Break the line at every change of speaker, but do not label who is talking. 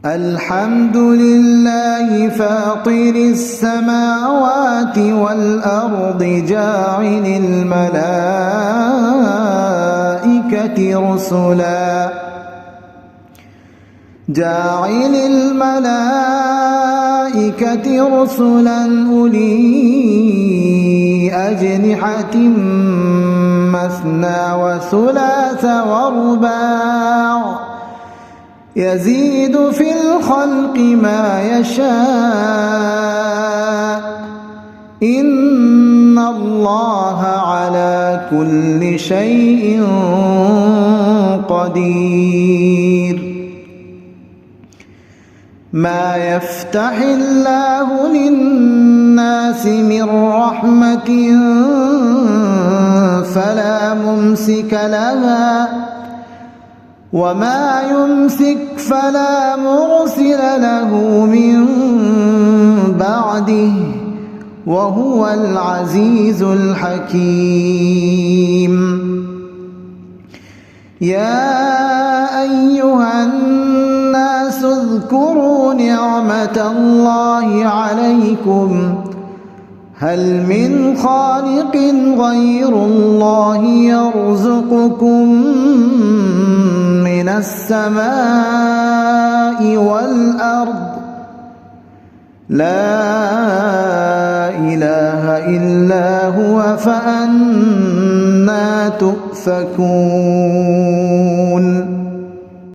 الحمد لله فاطر السماوات والأرض جاعل الملائكة رسلا أولي أجنحة مثنى وثلاث ورباع يزيد في الخلق ما يشاء إن الله على كل شيء قدير. ما يفتح الله للناس من رحمة فلا ممسك لها وما يمسك فلا مرسل له من بعده وهو العزيز الحكيم. يا أيها الناس اذكروا نعمة الله عليكم هل من خالق غير الله يرزقكم من السماء والأرض لا إله إلا هو فأنى تؤفكون.